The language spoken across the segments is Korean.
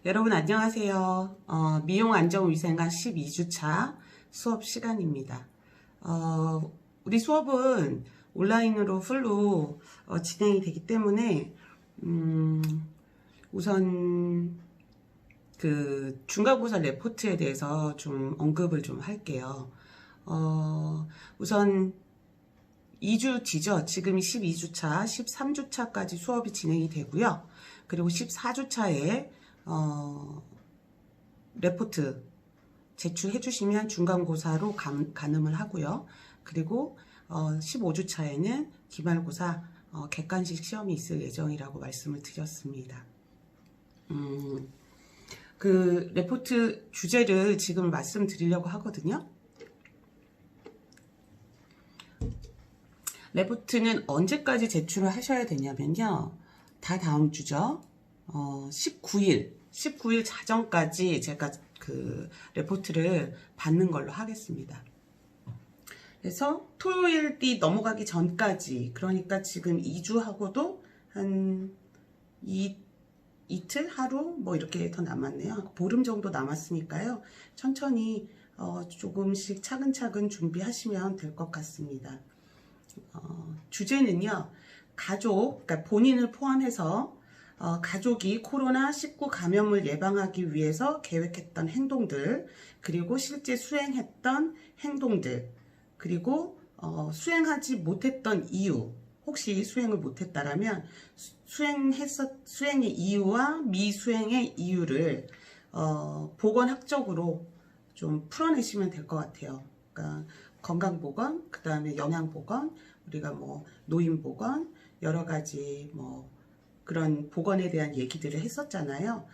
여러분 안녕하세요. 미용안정위생학 12주차 수업 시간입니다. 우리 수업은 온라인으로 풀로 진행이 되기 때문에 우선 그 중간고사 레포트에 대해서 좀 언급을 좀 할게요. 우선 2주 뒤죠. 지금이 12주차, 13주차까지 수업이 진행이 되고요. 그리고 14주차에 레포트 제출해 주시면 중간고사로 가늠을 하고요. 그리고 15주차에는 기말고사 객관식 시험이 있을 예정이라고 말씀을 드렸습니다. 그 레포트 주제를 지금 말씀드리려고 하거든요. 레포트는 언제까지 제출을 하셔야 되냐면요. 다 다음 주죠. 19일 자정까지 제가 그 레포트를 받는 걸로 하겠습니다. 그래서 토요일이 넘어가기 전까지, 그러니까 지금 2주하고도 한 이틀, 하루 뭐 이렇게 더 남았네요. 보름 정도 남았으니까요. 천천히 조금씩 차근차근 준비하시면 될 것 같습니다. 주제는요, 가족, 그러니까 본인을 포함해서 가족이 코로나19 감염을 예방하기 위해서 계획했던 행동들, 그리고 실제 수행했던 행동들, 그리고 수행하지 못했던 이유, 혹시 수행을 못했다라면 수행의 이유와 미수행의 이유를 보건학적으로 좀 풀어내시면 될 것 같아요. 그러니까 건강보건, 그 다음에 영양보건, 우리가 뭐 노인보건, 여러 가지 뭐 그런 보건에 대한 얘기들을 했었잖아요.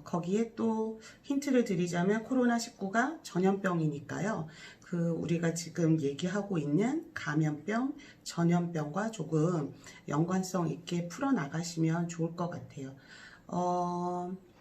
거기에 또 힌트를 드리자면 코로나19가 전염병이니까요. 그 우리가 지금 얘기하고 있는 감염병, 전염병과 조금 연관성 있게 풀어나가시면 좋을 것 같아요.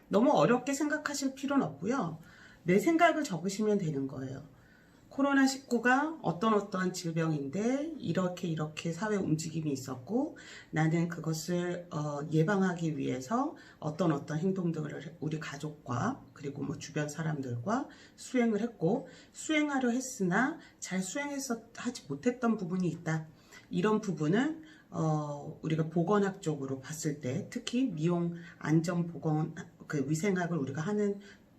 너무 어렵게 생각하실 필요는 없고요. 내 생각을 적으시면 되는 거예요. 코로나19가 어떤 질병인데 이렇게 사회 움직임이 있었고 나는 그것을 예방하기 위해서 어떤 행동들을 우리 가족과 그리고 뭐 주변 사람들과 수행을 했고 수행하려 했으나 잘 하지 못했던 부분이 있다. 이런 부분은 우리가 보건학적으로 봤을 때 특히 미용 안전보건 그 위생학을 우리가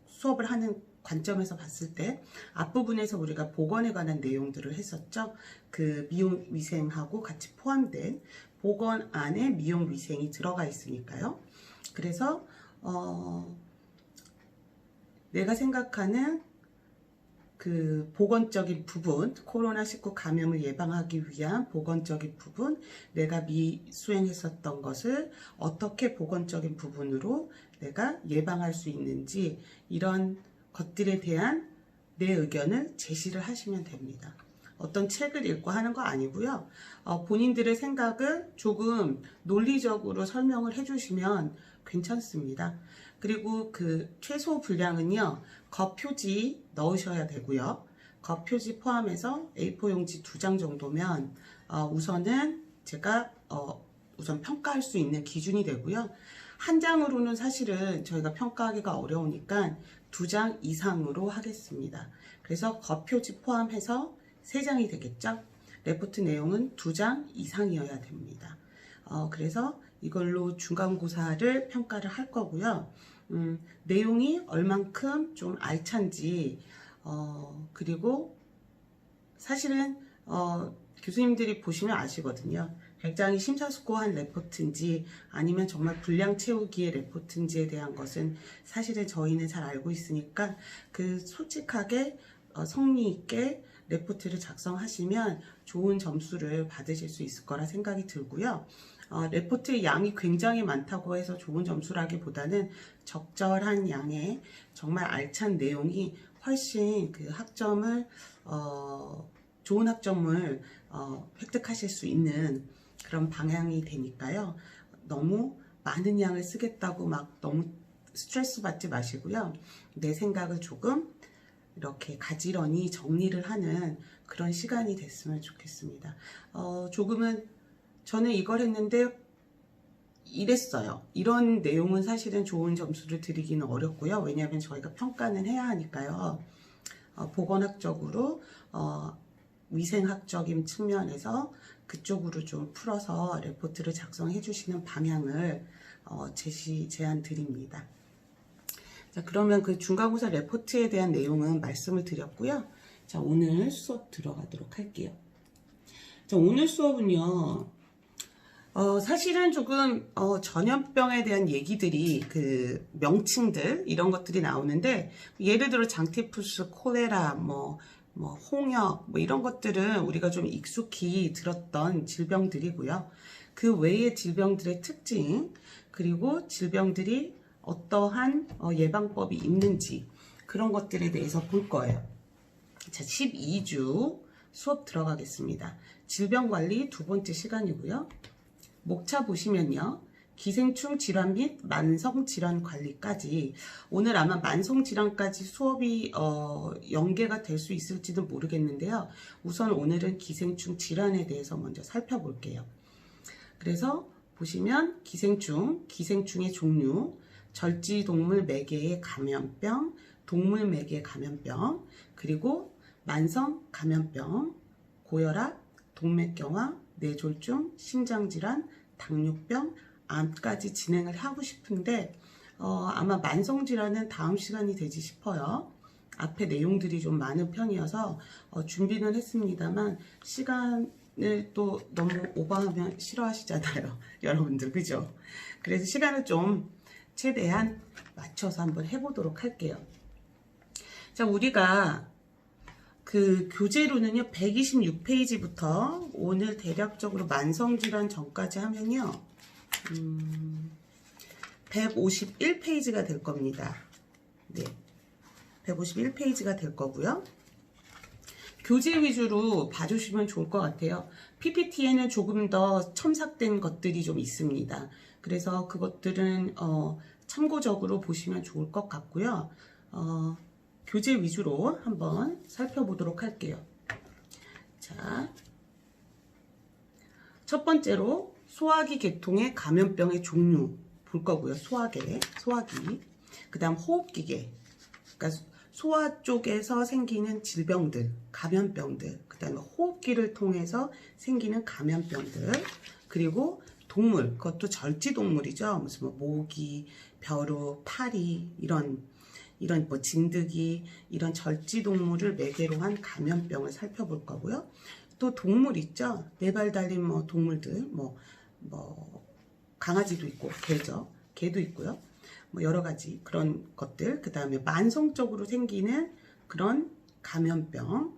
수업을 하는 관점에서 봤을 때 앞부분에서 우리가 보건에 관한 내용들을 했었죠. 그 미용위생하고 같이 포함된 보건 안에 미용위생이 들어가 있으니까요. 그래서 내가 생각하는 그 보건적인 부분, 코로나19 감염을 예방하기 위한 보건적인 부분, 내가 미수행했었던 것을 어떻게 보건적인 부분으로 내가 예방할 수 있는지 이런 것들에 대한 내 의견을 제시를 하시면 됩니다. 어떤 책을 읽고 하는 거 아니고요. 본인들의 생각을 조금 논리적으로 설명을 해주시면 괜찮습니다. 그리고 그 최소 분량은요. 겉표지 넣으셔야 되고요. 겉표지 포함해서 A4 용지 2장 정도면 우선은 제가 우선 평가할 수 있는 기준이 되고요. 한 장으로는 사실은 저희가 평가하기가 어려우니까 2장 이상으로 하겠습니다. 그래서 겉표지 포함해서 3장이 되겠죠? 레포트 내용은 2장 이상이어야 됩니다. 그래서 이걸로 중간고사를 평가를 할 거고요. 내용이 얼만큼 좀 알찬지, 그리고 사실은 교수님들이 보시면 아시거든요. 굉장히 심사숙고한 레포트인지 아니면 정말 분량 채우기의 레포트인지에 대한 것은 사실은 저희는 잘 알고 있으니까 그 솔직하게 성의 있게 레포트를 작성하시면 좋은 점수를 받으실 수 있을 거라 생각이 들고요. 레포트의 양이 굉장히 많다고 해서 좋은 점수라기보다는 적절한 양의 정말 알찬 내용이 훨씬 그 좋은 학점을 획득하실 수 있는 그런 방향이 되니까요. 너무 많은 양을 쓰겠다고 막 너무 스트레스 받지 마시고요. 내 생각을 조금 이렇게 가지런히 정리를 하는 그런 시간이 됐으면 좋겠습니다. 조금은 저는 이걸 했는데 이랬어요. 이런 내용은 사실은 좋은 점수를 드리기는 어렵고요. 왜냐하면 저희가 평가는 해야 하니까요. 보건학적으로 위생학적인 측면에서 그쪽으로 좀 풀어서 레포트를 작성해 주시는 방향을 제안 드립니다. 자, 그러면 그 중간고사 레포트에 대한 내용은 말씀을 드렸고요. 자, 오늘 수업 들어가도록 할게요. 자, 오늘 수업은요. 사실은 조금 전염병에 대한 얘기들이 그 명칭들 이런 것들이 나오는데, 예를 들어 장티푸스, 콜레라, 뭐 홍역 이런 것들은 우리가 좀 익숙히 들었던 질병들이고요. 그 외의 질병들의 특징, 그리고 질병들이 어떠한 예방법이 있는지 그런 것들에 대해서 볼 거예요. 자, 12주 수업 들어가겠습니다. 질병관리 두 번째 시간이고요. 목차 보시면요. 기생충 질환 및 만성질환 관리까지, 오늘 아마 만성질환까지 수업이 연계가 될 수 있을지도 모르겠는데요. 우선 오늘은 기생충 질환에 대해서 먼저 살펴볼게요. 그래서 보시면 기생충의 종류, 절지동물 매개의 감염병, 동물 매개 감염병, 그리고 만성 감염병, 고혈압, 동맥경화, 뇌졸중, 심장질환, 당뇨병, 암까지 진행을 하고 싶은데 아마 만성질환은 다음 시간이 되지 싶어요. 앞에 내용들이 좀 많은 편이어서 준비는 했습니다만 시간을 또 너무 오버하면 싫어하시잖아요. 여러분들, 그죠? 그래서 시간을 좀 최대한 맞춰서 한번 해보도록 할게요. 자, 우리가 그 교재로는요 126페이지부터 오늘 대략적으로 만성질환 전까지 하면요 151페이지가 될 겁니다. 네, 151페이지가 될 거고요. 교재 위주로 봐주시면 좋을 것 같아요. PPT에는 조금 더 첨삭된 것들이 좀 있습니다. 그래서 그것들은 참고적으로 보시면 좋을 것 같고요. 교재 위주로 한번 살펴보도록 할게요. 자, 첫 번째로 소화기 계통의 감염병의 종류 볼 거고요. 소화기. 그 다음 호흡기계. 그러니까 소화 쪽에서 생기는 질병들, 감염병들. 그 다음에 호흡기를 통해서 생기는 감염병들. 그리고 동물, 그것도 절지동물이죠. 무슨 뭐 모기, 벼룩, 파리 이런 뭐 진드기 이런 절지동물을 매개로 한 감염병을 살펴볼 거고요. 또 동물 있죠. 네 발 달린 뭐 동물들, 뭐 강아지도 있고 개도 있고요. 뭐 여러 가지 그런 것들. 그 다음에 만성적으로 생기는 그런 감염병,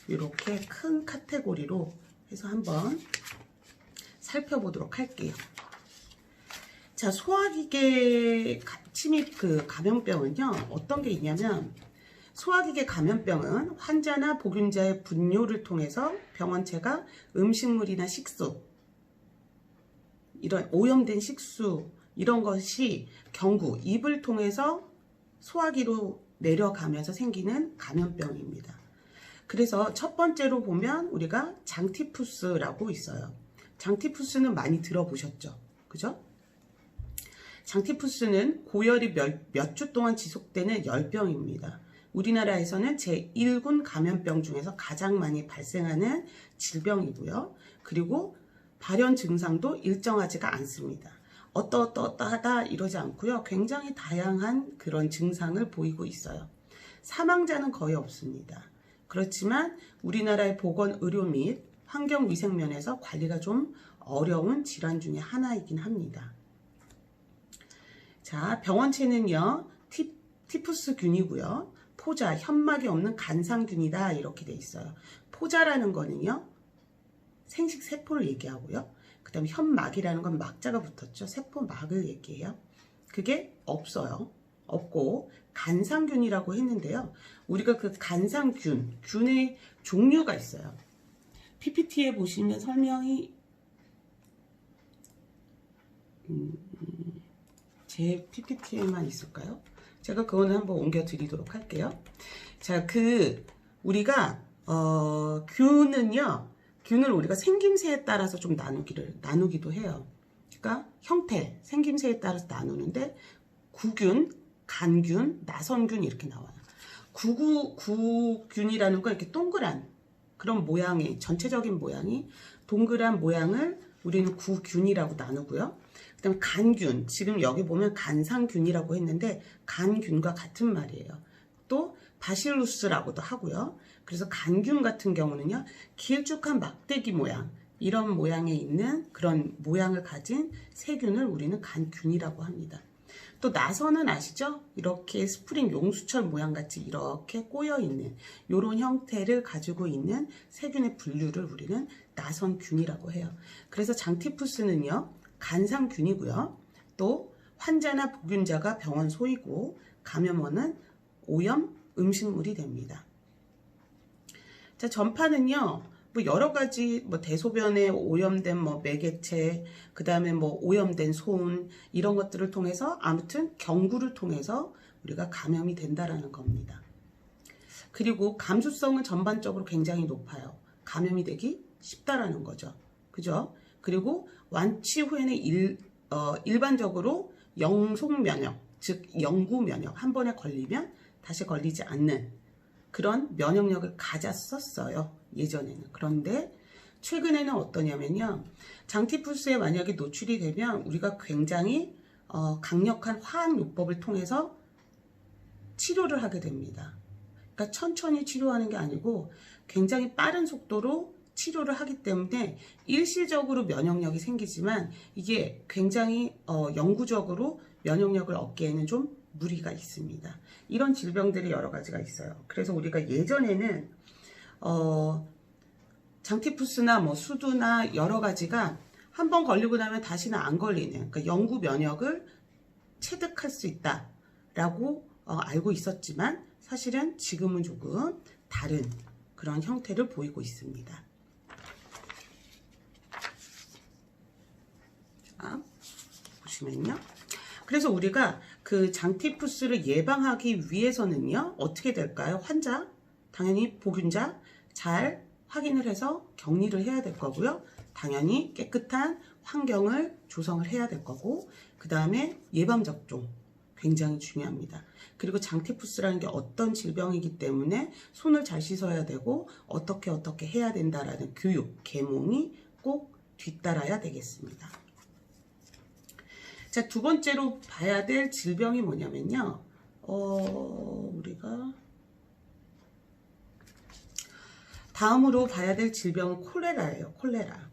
이렇게 큰 카테고리로 해서 한번 살펴보도록 할게요. 자, 소화기계 침입 그 감염병은요, 어떤 게 있냐면, 소화기계 감염병은 환자나 보균자의 분뇨를 통해서 병원체가 음식물이나 식수, 이런 오염된 식수, 이런 것이 경구, 입을 통해서 소화기로 내려가면서 생기는 감염병입니다. 그래서 첫 번째로 보면 우리가 장티푸스라고 있어요. 장티푸스는 많이 들어보셨죠? 그죠? 장티푸스는 고열이 몇 주 동안 지속되는 열병입니다. 우리나라에서는 제1군 감염병 중에서 가장 많이 발생하는 질병이고요. 그리고 발현 증상도 일정하지가 않습니다. 어떠하다 이러지 않고요. 굉장히 다양한 그런 증상을 보이고 있어요. 사망자는 거의 없습니다. 그렇지만 우리나라의 보건 의료 및 환경위생 면에서 관리가 좀 어려운 질환 중에 하나이긴 합니다. 자, 병원체는요, 티푸스균이고요. 포자, 현막이 없는 간상균이다 이렇게 돼 있어요. 포자라는 거는요, 생식 세포를 얘기하고요. 그 다음에 현막이라는 건 막자가 붙었죠. 세포막을 얘기해요. 그게 없어요. 없고 간상균이라고 했는데요. 우리가 그 간상균, 균의 종류가 있어요. PPT에 보시면 설명이 제 PPT에만 있을까요? 제가 그거는 한번 옮겨 드리도록 할게요. 자, 우리가 균을 우리가 생김새에 따라서 좀 나누기도 해요. 가지가 형태, 생김새에 따라서 나누는데 구균, 간균, 나선균 이렇게 나와요. 구균이라는 건 이렇게 동그란 그런 모양의 전체적인 모양이 동그란 모양을 우리는 구균이라고 나누고요. 그다음에 간균, 지금 여기 보면 간상균이라고 했는데 간균과 같은 말이에요. 또 바실루스라고도 하고요. 그래서 간균 같은 경우는요, 길쭉한 막대기 모양, 이런 모양에 있는 그런 모양을 가진 세균을 우리는 간균이라고 합니다. 또 나선은 아시죠? 이렇게 스프링 용수철 모양 같이 이렇게 꼬여 있는 이런 형태를 가지고 있는 세균의 분류를 우리는 나선균이라고 해요. 그래서 장티푸스는요, 간상균이고요. 또 환자나 보균자가 병원 소이고 감염원은 오염 음식물이 됩니다. 자, 전파는요, 뭐 여러 가지 뭐 대소변에 오염된 뭐 매개체, 그 다음에 뭐 오염된 손 이런 것들을 통해서 아무튼 경구를 통해서 우리가 감염이 된다라는 겁니다. 그리고 감수성은 전반적으로 굉장히 높아요. 감염이 되기 쉽다라는 거죠. 그죠? 그리고 완치 후에는 일반적으로 영속 면역, 즉 영구 면역, 한 번에 걸리면 다시 걸리지 않는 그런 면역력을 가졌었어요. 예전에는. 그런데 최근에는 어떠냐면요, 장티푸스에 만약에 노출이 되면 우리가 굉장히 강력한 화학요법을 통해서 치료를 하게 됩니다. 그러니까 천천히 치료하는 게 아니고 굉장히 빠른 속도로 치료를 하기 때문에 일시적으로 면역력이 생기지만 이게 굉장히 영구적으로 면역력을 얻기에는 좀 무리가 있습니다. 이런 질병들이 여러 가지가 있어요. 그래서 우리가 예전에는 장티푸스나 뭐 수두나 여러 가지가 한번 걸리고 나면 다시는 안 걸리는, 그러니까 영구 면역을 체득할 수 있다라고 알고 있었지만 사실은 지금은 조금 다른 그런 형태를 보이고 있습니다. 자, 보시면요. 그래서 우리가 그 장티푸스를 예방하기 위해서는요, 어떻게 될까요? 환자, 당연히 보균자 잘 확인을 해서 격리를 해야 될 거고요. 당연히 깨끗한 환경을 조성을 해야 될 거고, 그 다음에 예방접종 굉장히 중요합니다. 그리고 장티푸스라는 게 어떤 질병이기 때문에 손을 잘 씻어야 되고 어떻게 해야 된다라는 교육, 계몽이 꼭 뒤따라야 되겠습니다. 자, 두 번째로 봐야 될 질병이 뭐냐면요. 우리가 다음으로 봐야 될 질병은 콜레라예요.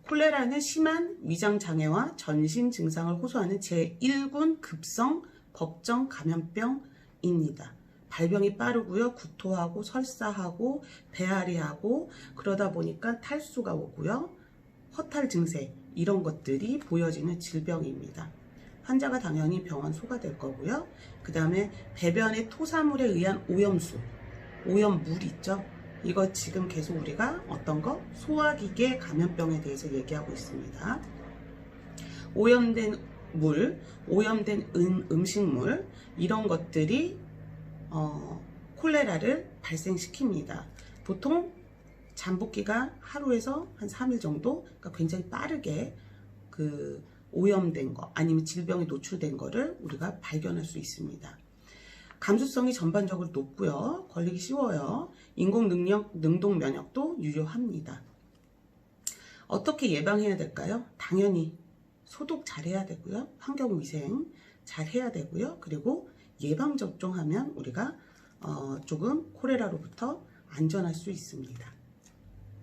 콜레라는 심한 위장장애와 전신 증상을 호소하는 제1군 급성 법정 감염병입니다. 발병이 빠르고요. 구토하고 설사하고 배앓이하고 그러다 보니까 탈수가 오고요. 허탈 증세 이런 것들이 보여지는 질병입니다. 환자가 당연히 병원 소가될 거고요. 그 다음에 배변의 토사물에 의한 오염수, 오염물 있죠. 이거 지금 계속 우리가 어떤 거? 소화기계 감염병에 대해서 얘기하고 있습니다. 오염된 물, 오염된 음식물 이런 것들이 콜레라를 발생시킵니다. 보통 잠복기가 하루에서 한 3일 정도, 그러니까 굉장히 빠르게 그 오염된 거 아니면 질병에 노출된 거를 우리가 발견할 수 있습니다. 감수성이 전반적으로 높고요. 걸리기 쉬워요. 인공 능동 면역도 유효합니다. 어떻게 예방해야 될까요? 당연히 소독 잘 해야 되고요. 환경위생 잘 해야 되고요. 그리고 예방접종하면 우리가 조금 콜레라로부터 안전할 수 있습니다.